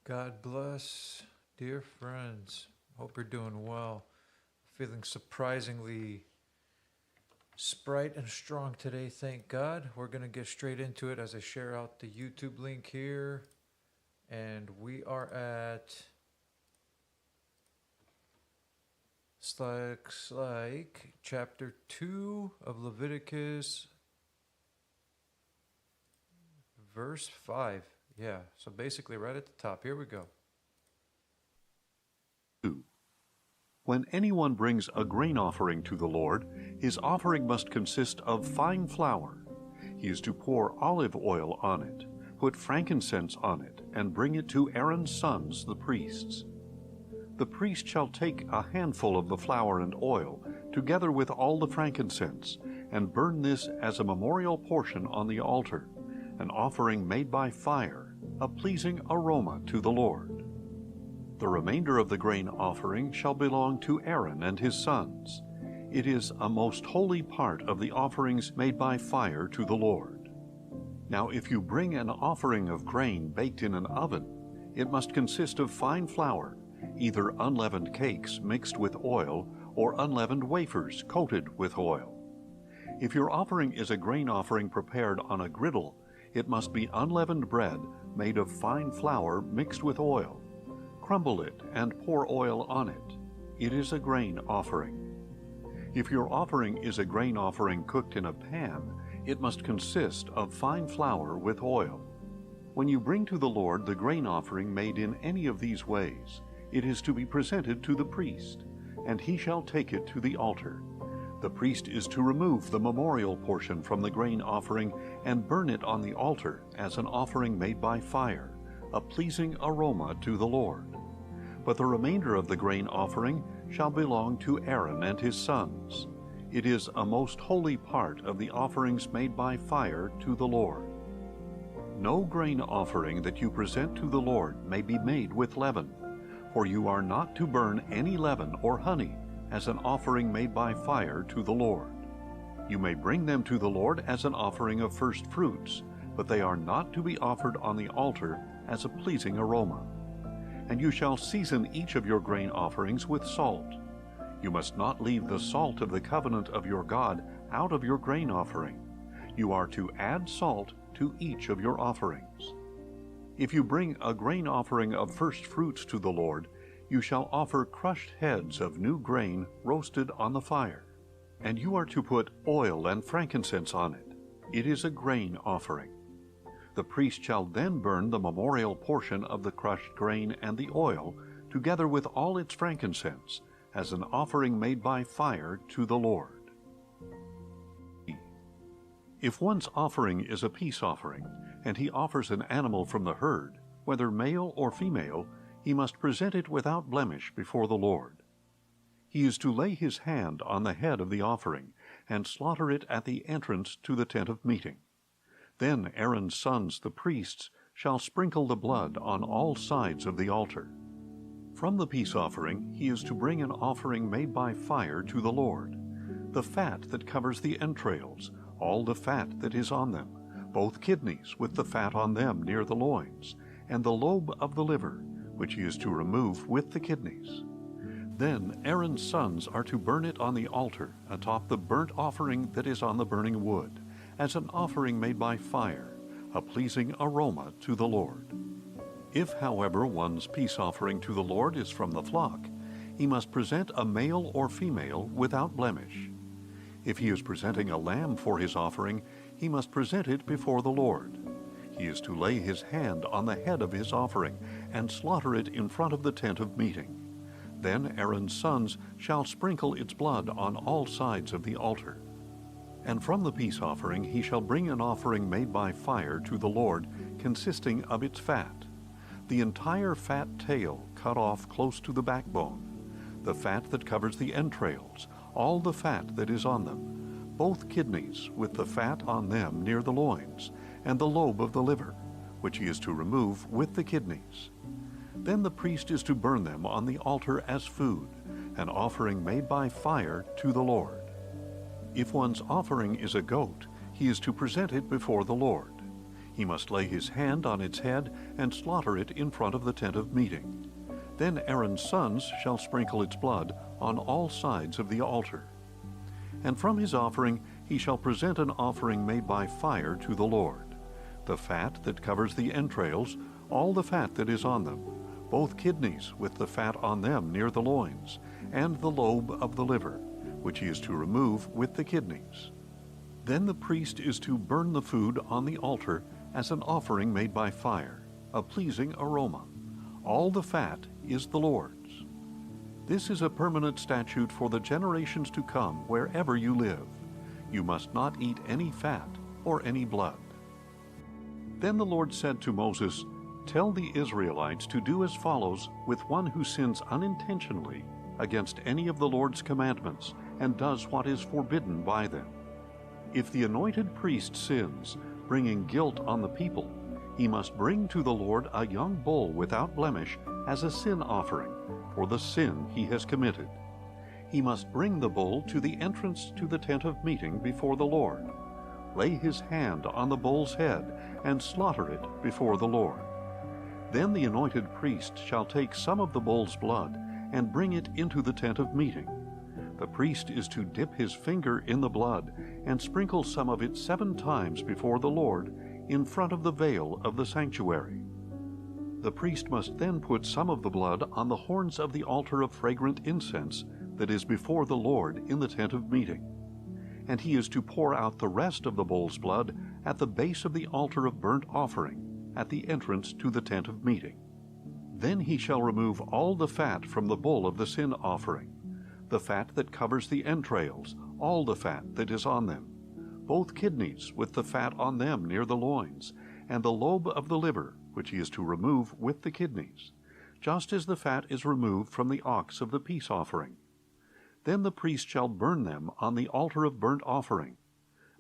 God bless, dear friends. Hope you're doing well. Feeling surprisingly sprite and strong today, thank God. We're going to get straight into it as I share out the YouTube link here. And we are at, looks like chapter 2 of Leviticus, verse 5. Yeah, so basically right at the top. Here we go. 2. When anyone brings a grain offering to the Lord, his offering must consist of fine flour. He is to pour olive oil on it, put frankincense on it, and bring it to Aaron's sons, the priests. The priest shall take a handful of the flour and oil, together with all the frankincense, and burn this as a memorial portion on the altar, an offering made by fire, a pleasing aroma to the Lord. The remainder of the grain offering shall belong to Aaron and his sons. It is a most holy part of the offerings made by fire to the Lord. Now if you bring an offering of grain baked in an oven, it must consist of fine flour, either unleavened cakes mixed with oil or unleavened wafers coated with oil. If your offering is a grain offering prepared on a griddle, it must be unleavened bread made of fine flour mixed with oil. Crumble it and pour oil on it. It is a grain offering. If your offering is a grain offering cooked in a pan, it must consist of fine flour with oil. When you bring to the Lord the grain offering made in any of these ways, it is to be presented to the priest, and he shall take it to the altar. The priest is to remove the memorial portion from the grain offering and burn it on the altar as an offering made by fire, a pleasing aroma to the Lord. But the remainder of the grain offering shall belong to Aaron and his sons. It is a most holy part of the offerings made by fire to the Lord. No grain offering that you present to the Lord may be made with leaven, for you are not to burn any leaven or honey as an offering made by fire to the Lord. You may bring them to the Lord as an offering of first fruits, but they are not to be offered on the altar as a pleasing aroma. And you shall season each of your grain offerings with salt. You must not leave the salt of the covenant of your God out of your grain offering. You are to add salt to each of your offerings. If you bring a grain offering of first fruits to the Lord, you shall offer crushed heads of new grain roasted on the fire, and you are to put oil and frankincense on it. It is a grain offering. The priest shall then burn the memorial portion of the crushed grain and the oil, together with all its frankincense, as an offering made by fire to the Lord. If one's offering is a peace offering, and he offers an animal from the herd, whether male or female, he must present it without blemish before the Lord. He is to lay his hand on the head of the offering and slaughter it at the entrance to the tent of meeting. Then Aaron's sons, the priests, shall sprinkle the blood on all sides of the altar. From the peace offering he is to bring an offering made by fire to the Lord, the fat that covers the entrails, all the fat that is on them, both kidneys with the fat on them near the loins, and the lobe of the liver, which he is to remove with the kidneys. Then Aaron's sons are to burn it on the altar atop the burnt offering that is on the burning wood, as an offering made by fire, a pleasing aroma to the Lord. If, however, one's peace offering to the Lord is from the flock, he must present a male or female without blemish. If he is presenting a lamb for his offering, he must present it before the Lord. He is to lay his hand on the head of his offering and slaughter it in front of the tent of meeting. Then Aaron's sons shall sprinkle its blood on all sides of the altar. And from the peace offering he shall bring an offering made by fire to the Lord, consisting of its fat, the entire fat tail cut off close to the backbone, the fat that covers the entrails, all the fat that is on them, both kidneys with the fat on them near the loins, and the lobe of the liver, which he is to remove with the kidneys. Then the priest is to burn them on the altar as food, an offering made by fire to the Lord. If one's offering is a goat, he is to present it before the Lord. He must lay his hand on its head and slaughter it in front of the tent of meeting. Then Aaron's sons shall sprinkle its blood on all sides of the altar. And from his offering he shall present an offering made by fire to the Lord, the fat that covers the entrails, all the fat that is on them, both kidneys with the fat on them near the loins, and the lobe of the liver, which he is to remove with the kidneys. Then the priest is to burn the food on the altar as an offering made by fire, a pleasing aroma. All the fat is the Lord's. This is a permanent statute for the generations to come wherever you live. You must not eat any fat or any blood. Then the Lord said to Moses, "Tell the Israelites to do as follows with one who sins unintentionally against any of the Lord's commandments and does what is forbidden by them. If the anointed priest sins, bringing guilt on the people, he must bring to the Lord a young bull without blemish as a sin offering for the sin he has committed. He must bring the bull to the entrance to the tent of meeting before the Lord, lay his hand on the bull's head, and slaughter it before the Lord. Then the anointed priest shall take some of the bull's blood and bring it into the tent of meeting. The priest is to dip his finger in the blood and sprinkle some of it 7 times before the Lord in front of the veil of the sanctuary. The priest must then put some of the blood on the horns of the altar of fragrant incense that is before the Lord in the tent of meeting. And he is to pour out the rest of the bull's blood at the base of the altar of burnt offering at the entrance to the tent of meeting. Then he shall remove all the fat from the bull of the sin offering, the fat that covers the entrails, all the fat that is on them, both kidneys with the fat on them near the loins, and the lobe of the liver, which he is to remove with the kidneys, just as the fat is removed from the ox of the peace offering. Then the priest shall burn them on the altar of burnt offering.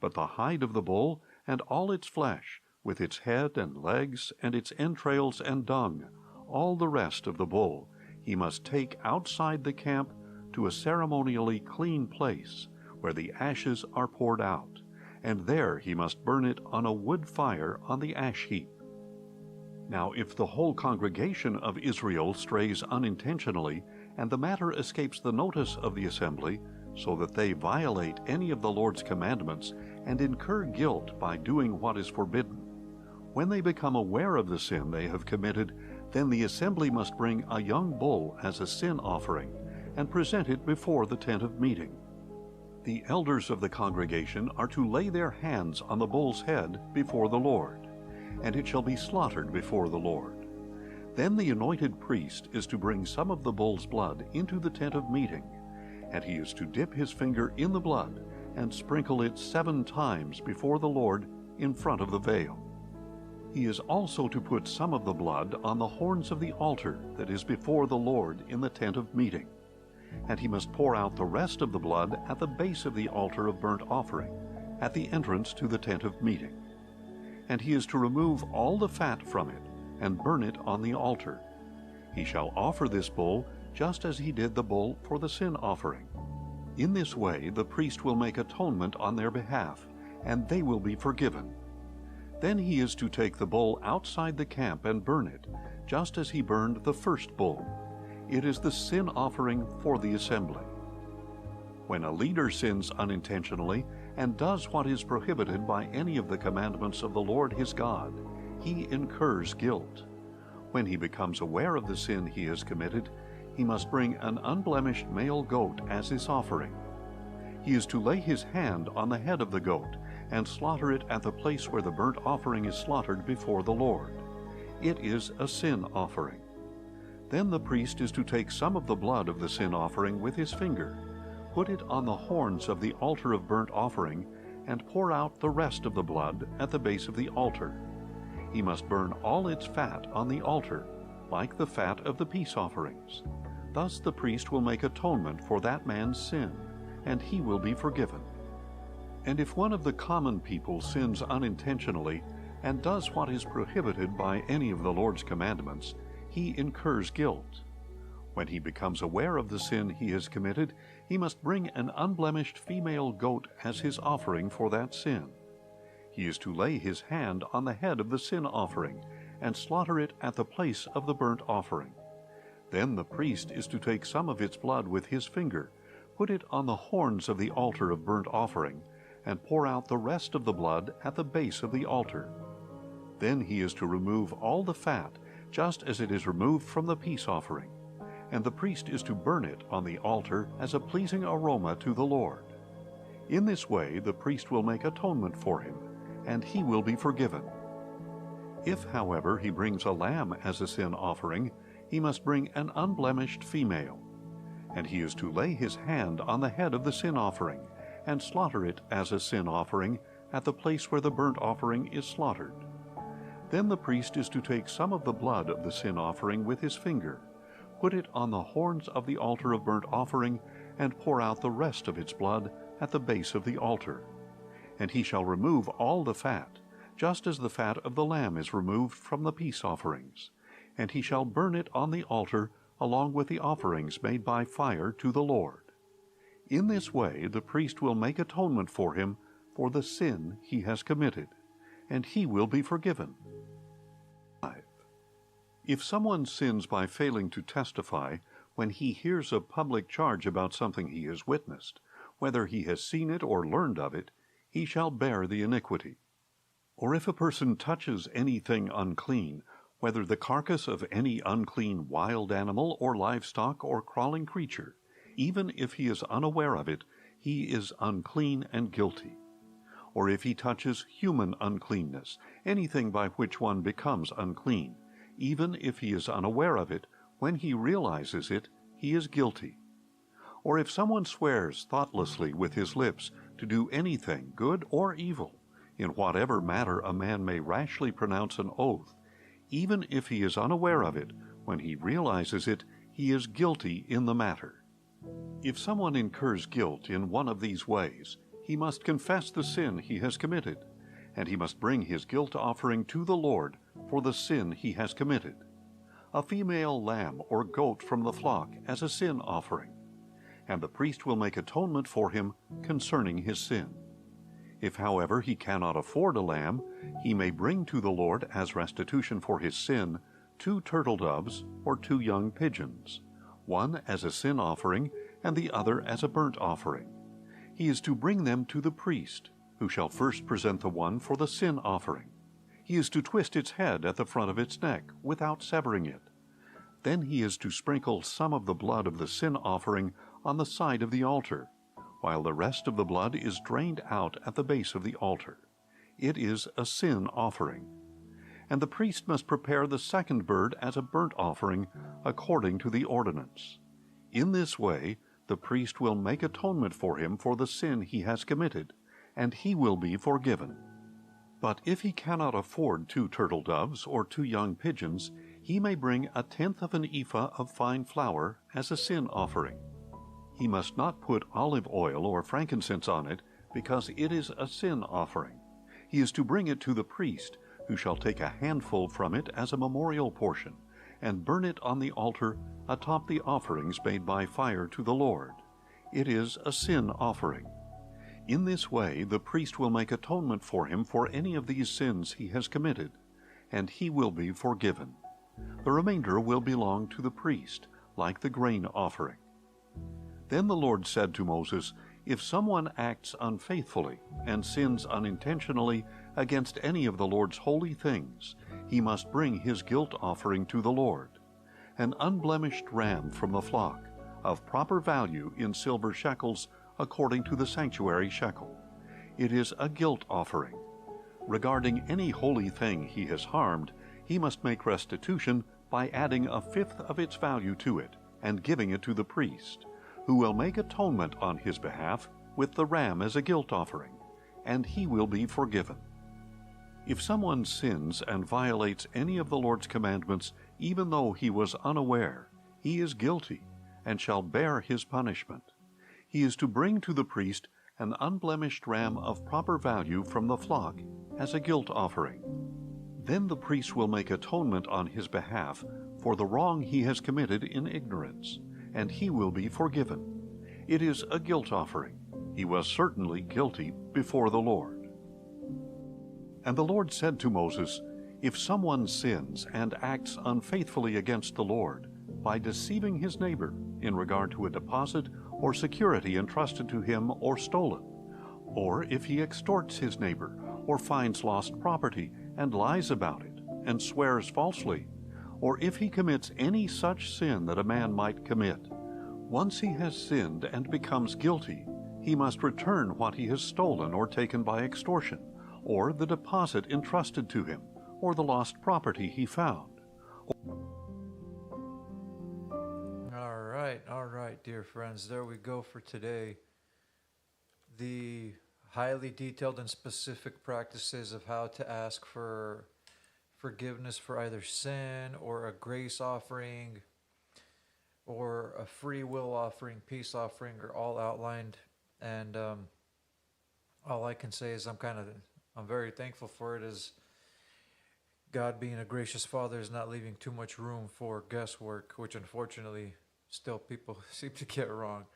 But the hide of the bull and all its flesh, with its head and legs and its entrails and dung, all the rest of the bull, he must take outside the camp to a ceremonially clean place where the ashes are poured out, and there he must burn it on a wood fire on the ash heap. Now if the whole congregation of Israel strays unintentionally, and the matter escapes the notice of the assembly, so that they violate any of the Lord's commandments and incur guilt by doing what is forbidden, when they become aware of the sin they have committed, then the assembly must bring a young bull as a sin offering and present it before the tent of meeting. The elders of the congregation are to lay their hands on the bull's head before the Lord, and it shall be slaughtered before the Lord. Then the anointed priest is to bring some of the bull's blood into the tent of meeting, and he is to dip his finger in the blood and sprinkle it 7 times before the Lord in front of the veil. He is also to put some of the blood on the horns of the altar that is before the Lord in the tent of meeting, and he must pour out the rest of the blood at the base of the altar of burnt offering, at the entrance to the tent of meeting. And he is to remove all the fat from it, and burn it on the altar. He shall offer this bull just as he did the bull for the sin offering. In this way the priest will make atonement on their behalf, and they will be forgiven. Then he is to take the bull outside the camp and burn it, just as he burned the first bull. It is the sin offering for the assembly. When a leader sins unintentionally and does what is prohibited by any of the commandments of the Lord his God, he incurs guilt. When he becomes aware of the sin he has committed, he must bring an unblemished male goat as his offering. He is to lay his hand on the head of the goat and slaughter it at the place where the burnt offering is slaughtered before the Lord. It is a sin offering. Then the priest is to take some of the blood of the sin offering with his finger, put it on the horns of the altar of burnt offering, and pour out the rest of the blood at the base of the altar. He must burn all its fat on the altar, like the fat of the peace offerings. Thus the priest will make atonement for that man's sin, and he will be forgiven. And if one of the common people sins unintentionally and does what is prohibited by any of the Lord's commandments, he incurs guilt. When he becomes aware of the sin he has committed, he must bring an unblemished female goat as his offering for that sin. He is to lay his hand on the head of the sin offering and slaughter it at the place of the burnt offering. Then the priest is to take some of its blood with his finger, put it on the horns of the altar of burnt offering, and pour out the rest of the blood at the base of the altar. Then he is to remove all the fat, just as it is removed from the peace offering, and the priest is to burn it on the altar as a pleasing aroma to the Lord. In this way the priest will make atonement for him, and he will be forgiven. If, however, he brings a lamb as a sin offering, he must bring an unblemished female, and he is to lay his hand on the head of the sin offering and slaughter it as a sin offering at the place where the burnt offering is slaughtered. Then the priest is to take some of the blood of the sin offering with his finger, put it on the horns of the altar of burnt offering, and pour out the rest of its blood at the base of the altar. And he shall remove all the fat, just as the fat of the lamb is removed from the peace offerings, and he shall burn it on the altar along with the offerings made by fire to the Lord. In this way the priest will make atonement for him for the sin he has committed, and he will be forgiven. 5. If someone sins by failing to testify when he hears a public charge about something he has witnessed, whether he has seen it or learned of it, he shall bear the iniquity. Or if a person touches anything unclean, whether the carcass of any unclean wild animal or livestock or crawling creature, even if he is unaware of it, he is unclean and guilty. Or if he touches human uncleanness, anything by which one becomes unclean, even if he is unaware of it, when he realizes it, he is guilty. Or if someone swears thoughtlessly with his lips to do anything, good or evil, in whatever matter a man may rashly pronounce an oath, even if he is unaware of it, when he realizes it, he is guilty in the matter. If someone incurs guilt in one of these ways, he must confess the sin he has committed, and he must bring his guilt offering to the Lord for the sin he has committed, a female lamb or goat from the flock as a sin offering, and the priest will make atonement for him concerning his sin. If, however, he cannot afford a lamb, he may bring to the Lord as restitution for his sin 2 turtle doves or 2 young pigeons, one as a sin offering and the other as a burnt offering. He is to bring them to the priest, who shall first present the one for the sin offering. He is to twist its head at the front of its neck without severing it. Then he is to sprinkle some of the blood of the sin offering on the side of the altar, while the rest of the blood is drained out at the base of the altar. It is a sin offering. And the priest must prepare the second bird as a burnt offering according to the ordinance. In this way the priest will make atonement for him for the sin he has committed, and he will be forgiven. But if he cannot afford 2 turtle doves or 2 young pigeons, he may bring 1/10 of an ephah of fine flour as a sin offering. He must not put olive oil or frankincense on it, because it is a sin offering. He is to bring it to the priest, who shall take a handful from it as a memorial portion, and burn it on the altar atop the offerings made by fire to the Lord. It is a sin offering. In this way the priest will make atonement for him for any of these sins he has committed, and he will be forgiven. The remainder will belong to the priest, like the grain offering. Then the Lord said to Moses, "If someone acts unfaithfully and sins unintentionally against any of the Lord's holy things, he must bring his guilt offering to the Lord, an unblemished ram from the flock, of proper value in silver shekels according to the sanctuary shekel. It is a guilt offering. Regarding any holy thing he has harmed, he must make restitution by adding 1/5 of its value to it and giving it to the priest, who will make atonement on his behalf with the ram as a guilt offering, and he will be forgiven. If someone sins and violates any of the Lord's commandments, even though he was unaware, he is guilty and shall bear his punishment. He is to bring to the priest an unblemished ram of proper value from the flock as a guilt offering. Then the priest will make atonement on his behalf for the wrong he has committed in ignorance, and he will be forgiven. It is a guilt offering. He was certainly guilty before the Lord." And the Lord said to Moses, If someone sins and acts unfaithfully against the Lord by deceiving his neighbor in regard to a deposit or security entrusted to him or stolen, or if he extorts his neighbor or finds lost property and lies about it and swears falsely, or if he commits any such sin that a man might commit, once he has sinned and becomes guilty, he must return what he has stolen or taken by extortion, or the deposit entrusted to him, or the lost property he found. All right, dear friends, there we go for today. The highly detailed and specific practices of how to ask for forgiveness for either sin or a grace offering or a free will offering, peace offering, are all outlined. And all I can say is I'm very thankful for it, as God, being a gracious Father, is not leaving too much room for guesswork, which unfortunately still people seem to get wrong.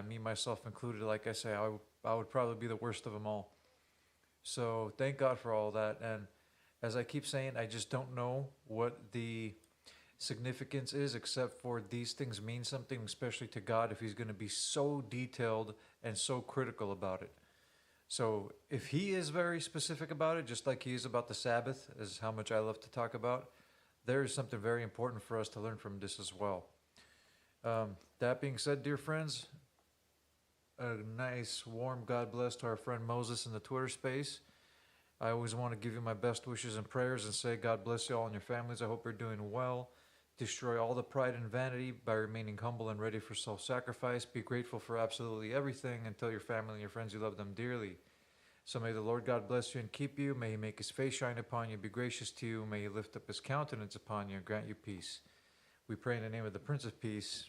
Me, myself included, like I say, I would probably be the worst of them all. So thank God for all that. And as I keep saying, I just don't know what the significance is, except for these things mean something, especially to God, if he's going to be so detailed and so critical about it. So if he is very specific about it, just like he is about the Sabbath, is how much I love to talk about, there is something very important for us to learn from this as well. That being said, dear friends, a nice, warm God bless to our friend Moses in the Twitter space. I always want to give you my best wishes and prayers and say God bless you all and your families. I hope you're doing well. Destroy all the pride and vanity by remaining humble and ready for self-sacrifice. Be grateful for absolutely everything, and tell your family and your friends you love them dearly. So may the Lord God bless you and keep you. May he make his face shine upon you, be gracious to you. May he lift up his countenance upon you and grant you peace. We pray in the name of the Prince of Peace.